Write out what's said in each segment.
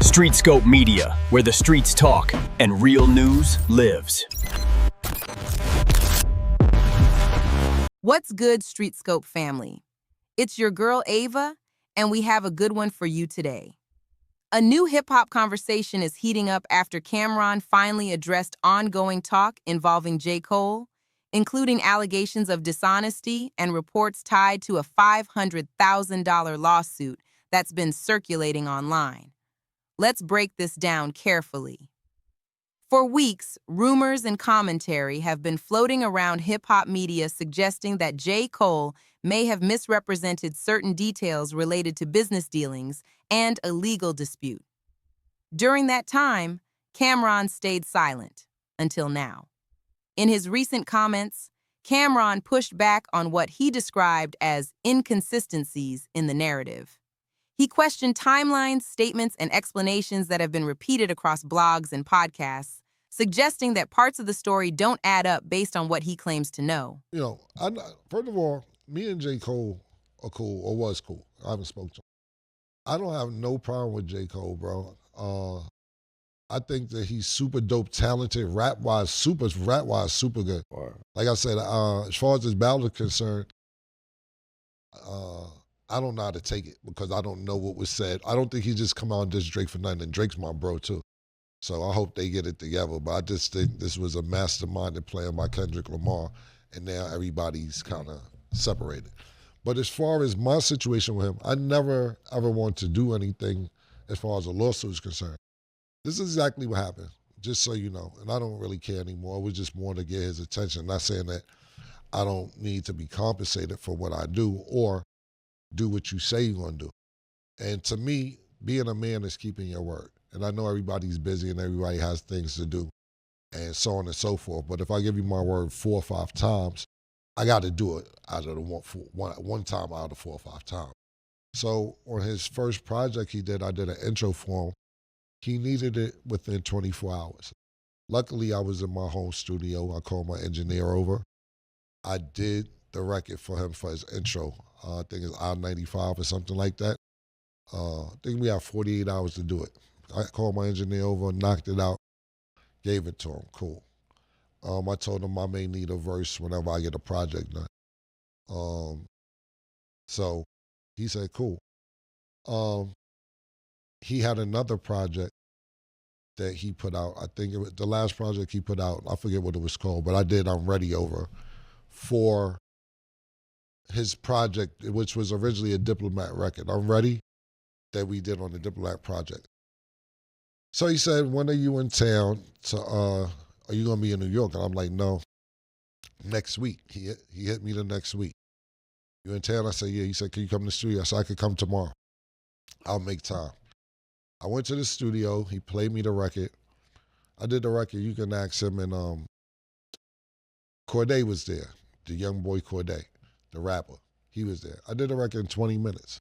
StreetScope Media, where the streets talk and real news lives. What's good, StreetScope family? It's your girl Ava, and we have a good one for you today. A new hip-hop conversation is heating up after Camron finally addressed ongoing talk involving J. Cole, including allegations of dishonesty and reports tied to a $500,000 lawsuit that's been circulating online. Let's break this down carefully. For weeks, rumors and commentary have been floating around hip-hop media suggesting that J. Cole may have misrepresented certain details related to business dealings and a legal dispute. During that time, Camron stayed silent, until now. In his recent comments, Camron pushed back on what he described as inconsistencies in the narrative. He questioned timelines, statements, and explanations that have been repeated across blogs and podcasts, suggesting that parts of the story don't add up based on what he claims to know. First of all, me and J. Cole are cool, or was cool. I haven't spoken to him. I don't have no problem with J. Cole, bro. I think that he's super dope, talented, rap-wise, super good. Wow. Like I said, as far as his battle is concerned, I don't know how to take it because I don't know what was said. I don't think he just come out and diss Drake for nothing, and Drake's my bro too. So I hope they get it together. But I just think this was a masterminded plan by Kendrick Lamar, and now everybody's kind of separated. But as far as my situation with him, I never ever want to do anything as far as a lawsuit is concerned. This is exactly what happened, just so you know. And I don't really care anymore. It was just more to get his attention. Not saying that I don't need to be compensated for what I do or do what you say you're gonna do. And to me, being a man is keeping your word. And I know everybody's busy and everybody has things to do and so on and so forth. But if I give you my word 4 or 5 times, I got to do it out of the one time out of 4 or 5 times. So on his first project he did, I did an intro for him. He needed it within 24 hours. Luckily, I was in my home studio. I called my engineer over. I did the record for him for his intro. I think it's I-95 or something like that. I think we have 48 hours to do it. I called my engineer over, knocked it out, gave it to him. Cool. I told him I may need a verse whenever I get a project done. So he said, cool. He had another project that he put out. I think it was the last project he put out. I forget what it was called, but I did I'm Ready over for his project, which was originally a Diplomat record. I'm Ready that we did on the Diplomat project. So he said, when are you in town? Are you gonna be in New York? And I'm like, no, next week. He hit me the next week. You in town? I said, yeah. He said, can you come to the studio? I said, I could come tomorrow. I'll make time. I went to the studio. He played me the record. I did the record. You can ask him. And Corday was there, the young boy Corday, the rapper. He was there. I did the record in 20 minutes.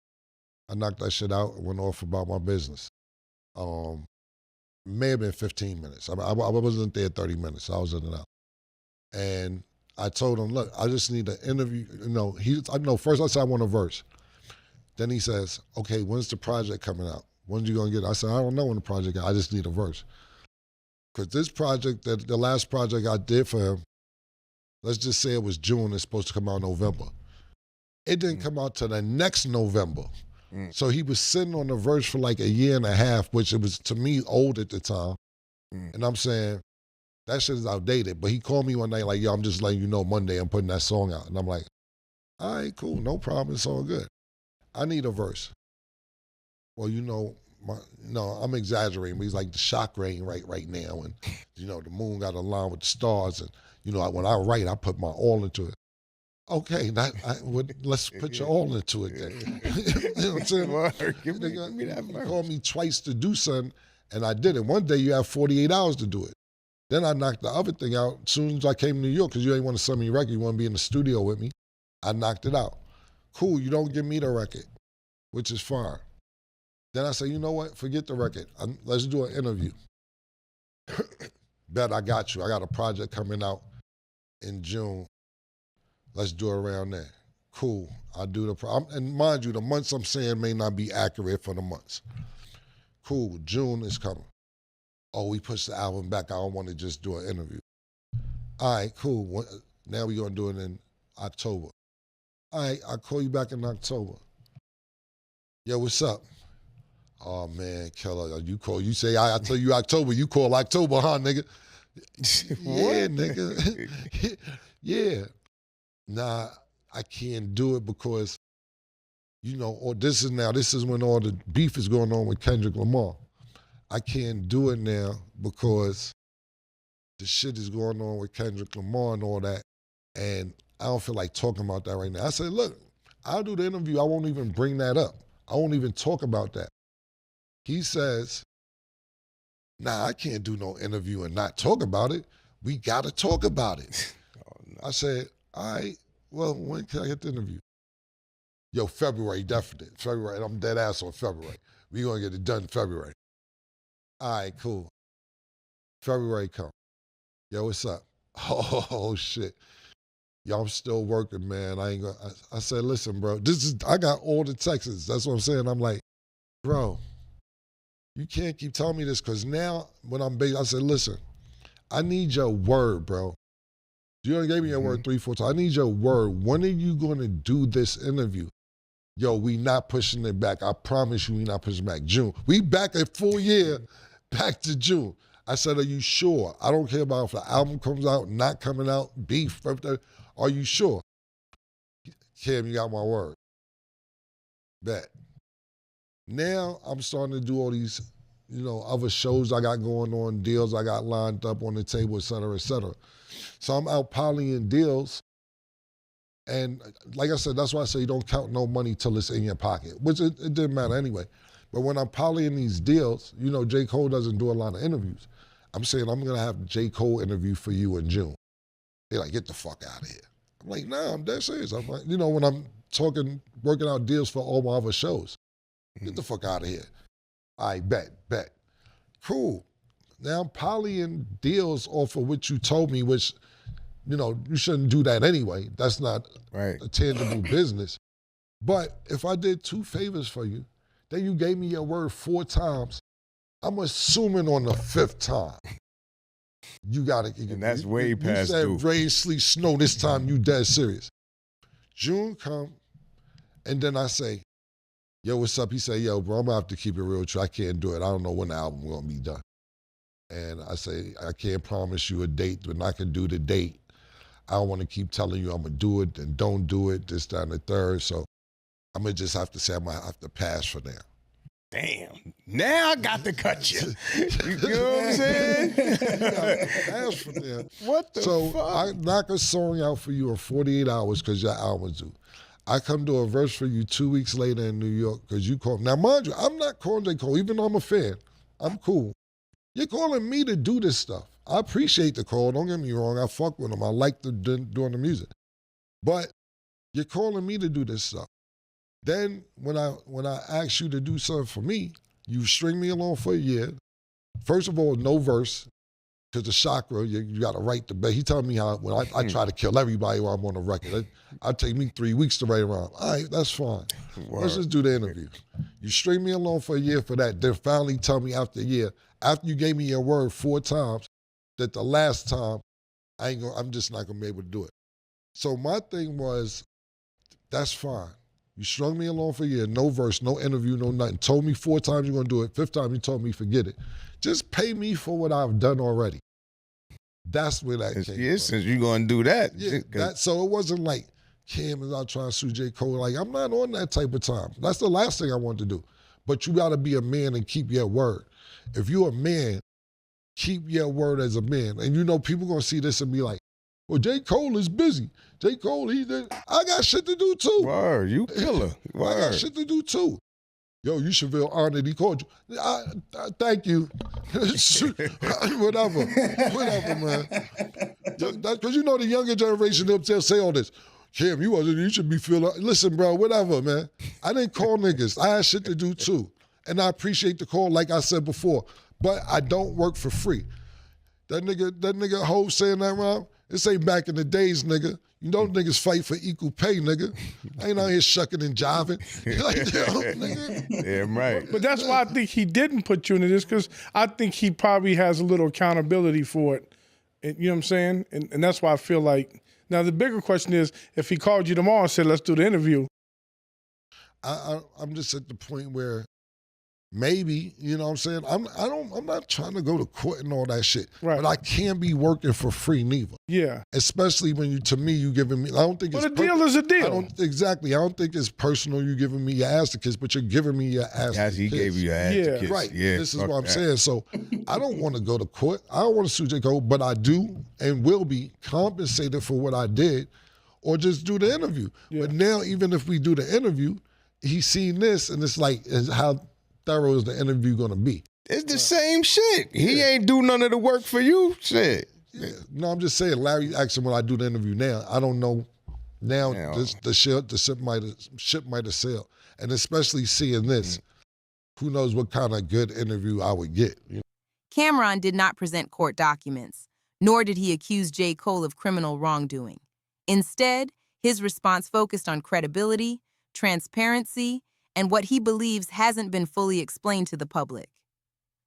I knocked that shit out and went off about my business. May have been 15 minutes. I wasn't there 30 minutes. I was in and out. And I told him, look, I just need an interview. First I said I want a verse. Then he says, okay, when's the project coming out? When's you gonna get it? I said, I don't know when the project, I just need a verse. Because this project, the last project I did for him, let's just say it was June, it's supposed to come out in November. It didn't come out till the next November. So he was sitting on the verse for like a year and a half, which it was, to me, old at the time. And I'm saying, that shit is outdated. But he called me one night like, yo, I'm just letting you know Monday I'm putting that song out. And I'm like, all right, cool, no problem, it's all good. I need a verse. Well, I'm exaggerating, but he's like the shock rain right now. And, the moon got aligned with the stars. And, when I write, I put my all into it. Okay, let's put your all into it then. You know what I'm saying? Give me that He verse. called me twice to do something, and I did it. One day you have 48 hours to do it. Then I knocked the other thing out as soon as I came to New York, because you ain't want to send me a record, you want to be in the studio with me. I knocked it out. Cool, you don't give me the record, which is fine. Then I said, you know what, forget the record. Let's do an interview. Bet I got you. I got a project coming out in June. Let's do it around there. Cool, I'll do and mind you, the months I'm saying may not be accurate for the months. Cool, June is coming. Oh, we pushed the album back. I don't want to just do an interview. All right, cool. Now we're going to do it in October. All right, I'll call you back in October. Yo, what's up? Oh, man, Keller, you say, I tell you October, you call October, huh, nigga? Yeah, nigga. Yeah. Nah, I can't do it because, this is when all the beef is going on with Kendrick Lamar. I can't do it now because the shit is going on with Kendrick Lamar and all that, and I don't feel like talking about that right now. I said, look, I'll do the interview. I won't even bring that up. I won't even talk about that. He says, nah, I can't do no interview and not talk about it. We got to talk about it. Oh, no. I said, all right, well, when can I get the interview? Yo, February, definite. February, I'm dead ass on February. We going to get it done in February. All right, cool. February come. Yo, what's up? Oh, shit. Yo, I'm still working, man. I said, listen, bro, I got all the texts. That's what I'm saying. I'm like, bro, you can't keep telling me this because now when I'm based, I said, listen, I need your word, bro. You already gave me your word 3-4 times. I need your word. When are you going to do this interview? Yo, we not pushing it back. I promise you we not pushing back. June. We back a full year, back to June. I said, are you sure? I don't care about if the album comes out, not coming out, beef, birthday. Are you sure? Cam, you got my word. Bet. Now I'm starting to do all these, other shows I got going on, deals I got lined up on the table, et cetera, et cetera. So I'm out polying deals. And like I said, that's why I say you don't count no money till it's in your pocket, which it didn't matter anyway. But when I'm polying these deals, J. Cole doesn't do a lot of interviews. I'm saying I'm going to have J. Cole interview for you in June. They're like, get the fuck out of here. I'm like, nah, I'm dead serious. I'm like, when I'm working out deals for all my other shows, get the fuck out of here. I bet. Cool. Now I'm polying deals off of what you told me, which, you shouldn't do that anyway. That's not a tangible business. But if I did 2 favors for you, then you gave me your word 4 times, I'm assuming on the 5th time, you got to. And that's way past due. You said rain, sleet, snow. This time you dead serious. June come, and then I say, yo, what's up? He say, yo, bro, I'm going to have to keep it real with you. I can't do it. I don't know when the album going to be done. And I say, I can't promise you a date, but I can do the date. I don't want to keep telling you I'm going to do it and don't do it, this, that, and the third. So I'm going to just have to say I'm going to have to pass for now. Damn. Now I got to cut you. You know what I'm saying? Pass for now. What the fuck? So I knock a song out for you in 48 hours because your album's due. I come do a verse for you 2 weeks later in New York because you called. Now, mind you, I'm not calling J. Cole, even though I'm a fan. I'm cool. You're calling me to do this stuff. I appreciate the call. Don't get me wrong. I fuck with him. I like doing the music. But you're calling me to do this stuff. Then when I ask you to do something for me, you string me along for a year. First of all, no verse, because the chakra, you got to write the best. He told me how when I try to kill everybody while I'm on the record. It'd take me 3 weeks to write around. All right, that's fine. Word. Let's just do the interview. You string me along for a year for that. Then finally tell me after a year, after you gave me your word 4 times, that the last time I'm just not gonna be able to do it. So my thing was, that's fine. You strung me along for a year, no verse, no interview, no nothing. Told me 4 times you're gonna do it. 5th time you told me forget it. Just pay me for what I've done already. That's where that came from. Since you're gonna do that. Yeah, so it wasn't like Cam is out trying to sue J. Cole. Like, I'm not on that type of time. That's the last thing I want to do. But you gotta be a man and keep your word. If you're a man, keep your word as a man. And people gonna see this and be like, well, J. Cole is busy. J. Cole, I got shit to do too. Word, you killer. Word. I got shit to do too. Yo, you should feel honored he called you. Thank you. Whatever, man. Because the younger generation, they'll say all this. Cam, you should be feeling, listen, bro, whatever, man. I didn't call niggas. I had shit to do too. And I appreciate the call, like I said before. But I don't work for free. That nigga Hov saying that around, This ain't back in the days, nigga. You know niggas fight for equal pay, nigga. I ain't out here shucking and jiving. Like, nigga. Yeah, right. But that's why I think he didn't put you into this, because I think he probably has a little accountability for it. And, you know what I'm saying? And that's why I feel like, now the bigger question is, if he called you tomorrow and said, let's do the interview. I'm just at the point where maybe, you know what I'm saying? I'm not trying to go to court and all that shit. Right. But I can't be working for free neither. Yeah. Especially when you giving me, I don't think Well, it's a deal is a deal. Exactly. I don't think it's personal you giving me your ass to kiss, but you're giving me your ass As to he kiss. gave you your ass to kiss. Right. Yeah, This is fuck what I'm that. saying. So I don't want to go to court. I don't want to sue J. Cole, but I do and will be compensated for what I did or just do the interview. Yeah. But now, even if we do the interview, he's seen this and it's like, how thorough is the interview going to be? It's the same shit. He ain't do none of the work for you. Shit. Yeah. No, I'm just saying, Larry asked him when I do the interview now. I don't know. Now the ship might have sailed. And especially seeing this, who knows what kind of good interview I would get. You know? Camron did not present court documents, nor did he accuse J. Cole of criminal wrongdoing. Instead, his response focused on credibility, transparency, and what he believes hasn't been fully explained to the public.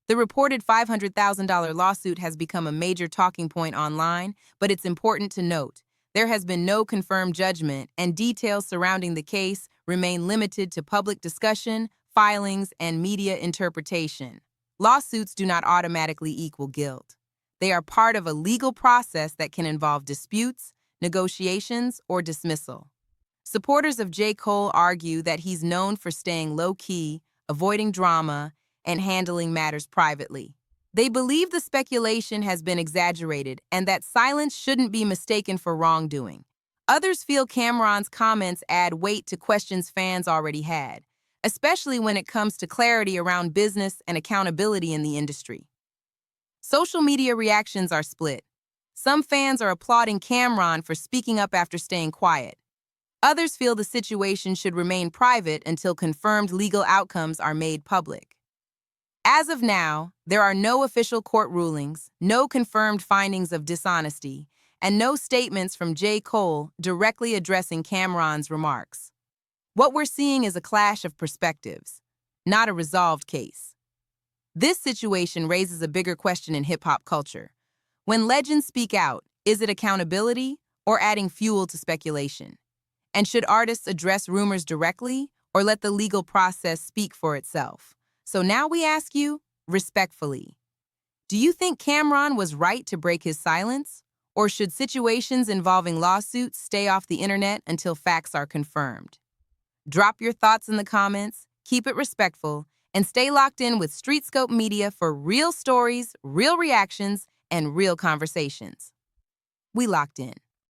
The reported $500,000 lawsuit has become a major talking point online, but it's important to note, there has been no confirmed judgment, and details surrounding the case remain limited to public discussion, filings, and media interpretation. Lawsuits do not automatically equal guilt. They are part of a legal process that can involve disputes, negotiations, or dismissal. Supporters of J. Cole argue that he's known for staying low-key, avoiding drama, and handling matters privately. They believe the speculation has been exaggerated and that silence shouldn't be mistaken for wrongdoing. Others feel Camron's comments add weight to questions fans already had, especially when it comes to clarity around business and accountability in the industry. Social media reactions are split. Some fans are applauding Camron for speaking up after staying quiet. Others feel the situation should remain private until confirmed legal outcomes are made public. As of now, there are no official court rulings, no confirmed findings of dishonesty, and no statements from J. Cole directly addressing Camron's remarks. What we're seeing is a clash of perspectives, not a resolved case. This situation raises a bigger question in hip-hop culture. When legends speak out, is it accountability or adding fuel to speculation? And should artists address rumors directly or let the legal process speak for itself? So now we ask you, respectfully, do you think Camron was right to break his silence? Or should situations involving lawsuits stay off the internet until facts are confirmed? Drop your thoughts in the comments, keep it respectful, and stay locked in with StreetScope Media for real stories, real reactions, and real conversations. We locked in.